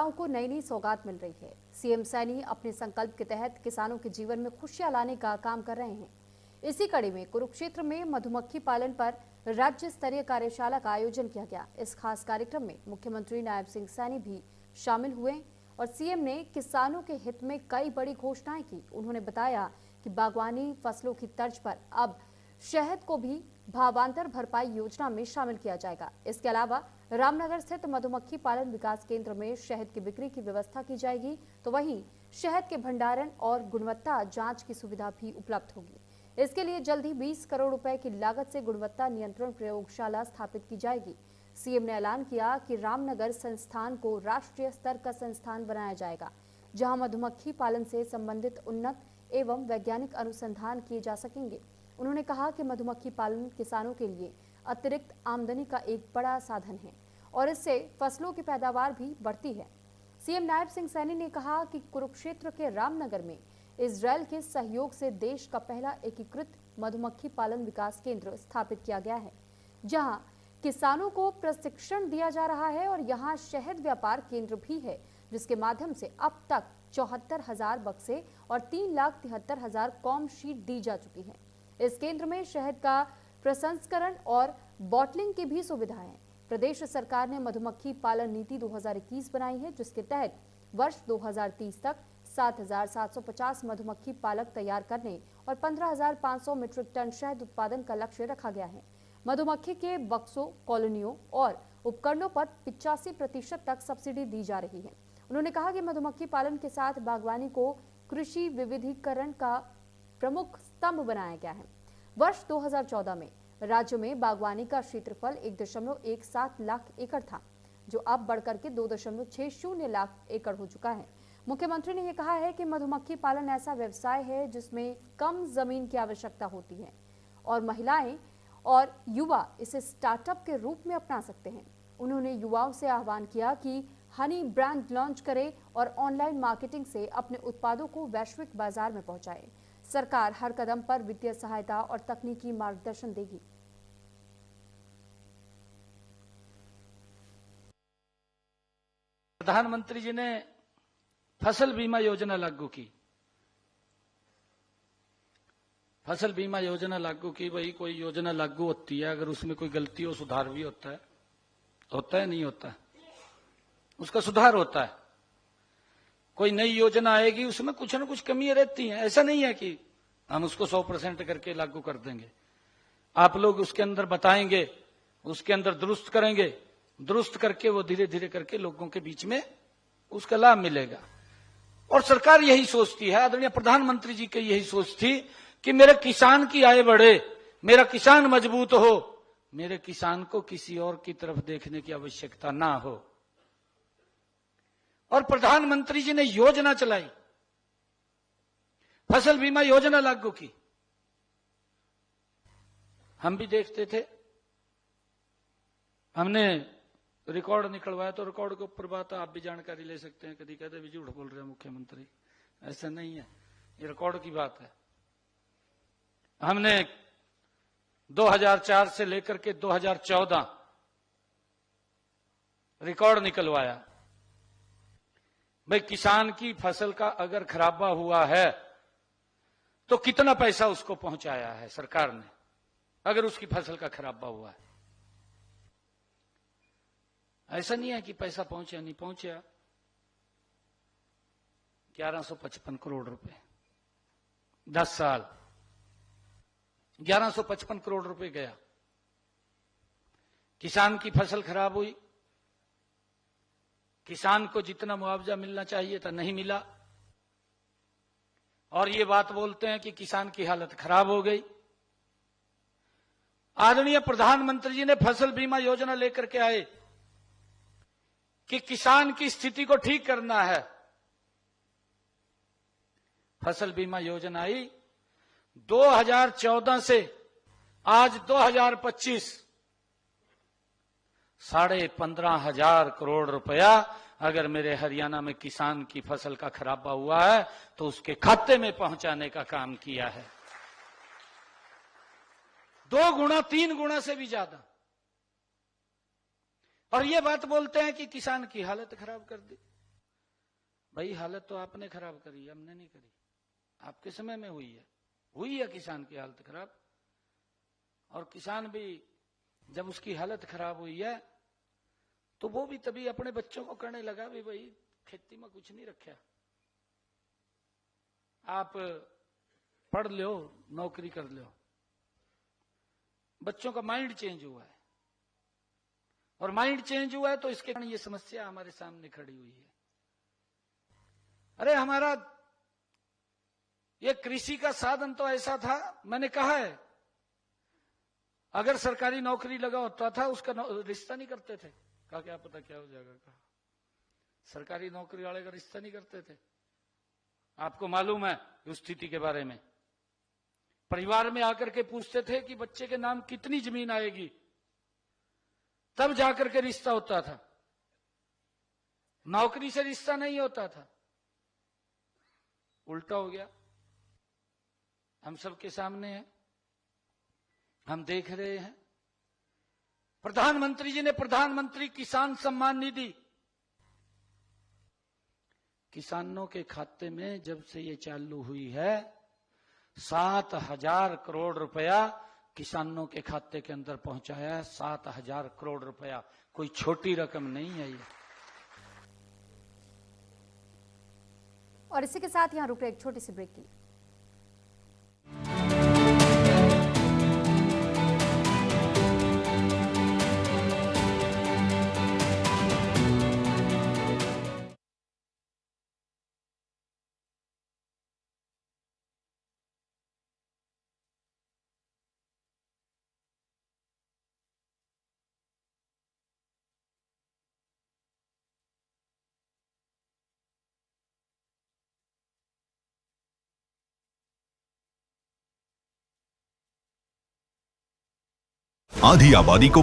महिलाओं को नई नई सौगात मिल रही है। सीएम सैनी अपने संकल्प के तहत किसानों के जीवन में खुशियां लाने का काम कर रहे हैं। इसी कड़ी में कुरुक्षेत्र में मधुमक्खी पालन पर राज्य स्तरीय कार्यशाला का आयोजन किया गया। इस खास कार्यक्रम में मुख्यमंत्री नायब सिंह सैनी भी शामिल हुए और सीएम ने किसानों के हित में कई बड़ी घोषणाएं की। उन्होंने बताया कि बागवानी फसलों की तर्ज पर अब शहद को भी भावांतर भरपाई योजना में शामिल किया जाएगा। इसके अलावा रामनगर स्थित मधुमक्खी पालन विकास केंद्र में शहद की बिक्री की व्यवस्था की जाएगी, तो वहीं शहद के भंडारण और गुणवत्ता जांच की सुविधा भी उपलब्ध होगी। इसके लिए जल्द ही 20 करोड़ रुपए की लागत से गुणवत्ता नियंत्रण प्रयोगशाला स्थापित की जाएगी। सीएम ने ऐलान किया कि रामनगर संस्थान को राष्ट्रीय स्तर का संस्थान बनाया जाएगा, जहां मधुमक्खी पालन से संबंधित उन्नत एवं वैज्ञानिक अनुसंधान किए जा सकेंगे। उन्होंने कहा कि मधुमक्खी पालन किसानों के लिए अतिरिक्त आमदनी का एक बड़ा साधन है और इससे फसलों की पैदावार भी बढ़ती है। सीएम नायब सिंह सैनी ने कहा कि कुरुक्षेत्र के रामनगर में इजरायल के सहयोग से देश का पहला एकीकृत मधुमक्खी पालन विकास केंद्र स्थापित किया गया है, जहां किसानों को प्रशिक्षण दिया जा रहा है और यहां शहद व्यापार केंद्र भी है, जिसके माध्यम से अब तक 74,000 बक्से और 3,73,000 कॉम शीट दी जा चुकी है। इस केंद्र में शहद का प्रसंस्करण और बॉटलिंग की भी सुविधा है। प्रदेश सरकार ने मधुमक्खी पालन नीति 2021 बनाई है, जिसके तहत वर्ष 2030 तक 7,750 मधुमक्खी पालक तैयार करने और 15,500 मीट्रिक टन शहद उत्पादन का लक्ष्य रखा गया है। मधुमक्खी के बक्सों, कॉलोनियों और उपकरणों पर 85% तक सब्सिडी दी जा रही है। उन्होंने कहा कि मधुमक्खी पालन के साथ बागवानी को कृषि विविधीकरण का प्रमुख स्तंभ बनाया गया है। वर्ष 2014 में राज्य में बागवानी का क्षेत्रफल 1.17 लाख एकड़ था, जो अब बढ़कर के 2.60 लाख एकड़ हो चुका है। मुख्यमंत्री ने यह कहा है कि मधुमक्खी पालन ऐसा व्यवसाय है जिसमें कम जमीन की आवश्यकता होती है और महिलाएं और युवा इसे स्टार्टअप के रूप में अपना सकते हैं। उन्होंने युवाओं से आह्वान किया कि हनी ब्रांड लॉन्च करें और ऑनलाइन मार्केटिंग से अपने उत्पादों को वैश्विक बाजार में पहुंचाएं। सरकार हर कदम पर वित्तीय सहायता और तकनीकी मार्गदर्शन देगी। प्रधानमंत्री जी ने फसल बीमा योजना लागू की। फसल बीमा योजना लागू की। वही कोई योजना लागू होती है, अगर उसमें कोई गलती हो सुधार भी होता है नहीं होता है, उसका सुधार होता है। कोई नई योजना आएगी, उसमें कुछ ना कुछ कमियां रहती हैं। ऐसा नहीं है कि हम उसको 100% करके लागू कर देंगे। आप लोग उसके अंदर बताएंगे, उसके अंदर दुरुस्त करेंगे, दुरुस्त करके वो धीरे धीरे करके लोगों के बीच में उसका लाभ मिलेगा। और सरकार यही सोचती है, आदरणीय प्रधानमंत्री जी की यही सोच थी कि मेरे किसान की आय बढ़े, मेरा किसान मजबूत हो, मेरे किसान को किसी और की तरफ देखने की आवश्यकता ना हो। और प्रधानमंत्री जी ने योजना चलाई, फसल बीमा योजना लागू की। हम भी देखते थे, हमने रिकॉर्ड निकलवाया, तो रिकॉर्ड के ऊपर बात आप भी जानकारी ले सकते हैं। कभी कहते भी झूठ बोल रहे हैं मुख्यमंत्री, ऐसा नहीं है, ये रिकॉर्ड की बात है। हमने 2004 से लेकर के 2014 रिकॉर्ड निकलवाया। भाई, किसान की फसल का अगर खराबा हुआ है तो कितना पैसा उसको पहुंचाया है सरकार ने, अगर उसकी फसल का खराबा हुआ है। ऐसा नहीं है कि पैसा पहुंचा नहीं पहुंचा। 1155 करोड़ रुपए 10 साल, 1155 करोड़ रुपए गया। किसान की फसल खराब हुई, किसान को जितना मुआवजा मिलना चाहिए था नहीं मिला, और ये बात बोलते हैं कि किसान की हालत खराब हो गई। आदरणीय प्रधानमंत्री जी ने फसल बीमा योजना लेकर के आए कि किसान की स्थिति को ठीक करना है। फसल बीमा योजना आई 2014 से आज 2025, 15,500 करोड़ रुपया अगर मेरे हरियाणा में किसान की फसल का खराबा हुआ है तो उसके खाते में पहुंचाने का काम किया है। 2 गुना 3 गुना से भी ज्यादा। और ये बात बोलते हैं कि किसान की हालत खराब कर दी। भाई हालत तो आपने खराब करी है, हमने नहीं करी, आपके समय में हुई है किसान की हालत खराब। और किसान भी जब उसकी हालत खराब हुई है तो वो भी तभी अपने बच्चों को कहने लगा भी भाई खेती में कुछ नहीं रखा, आप पढ़ लो, नौकरी कर लो। बच्चों का माइंड चेंज हुआ है, और माइंड चेंज हुआ है तो इसके कारण ये समस्या हमारे सामने खड़ी हुई है। अरे हमारा ये कृषि का साधन तो ऐसा था, मैंने कहा है, अगर सरकारी नौकरी लगा होता था उसका रिश्ता नहीं करते थे। कहा क्या पता क्या हो जाएगा, कहा सरकारी नौकरी वाले का रिश्ता नहीं करते थे। आपको मालूम है उस स्थिति के बारे में, परिवार में आकर के पूछते थे कि बच्चे के नाम कितनी जमीन आएगी, तब जाकर के रिश्ता होता था, नौकरी से रिश्ता नहीं होता था। उल्टा हो गया, हम सबके सामने है, हम देख रहे हैं। प्रधानमंत्री जी ने प्रधानमंत्री किसान सम्मान निधि किसानों के खाते में जब से ये चालू हुई है 7,000 करोड़ रुपया किसानों के खाते के अंदर पहुंचाया है। 7,000 करोड़ रुपया कोई छोटी रकम नहीं है ये। और इसी के साथ यहां रुक रहे एक छोटी सी ब्रेक के लिए। आधी आबादी को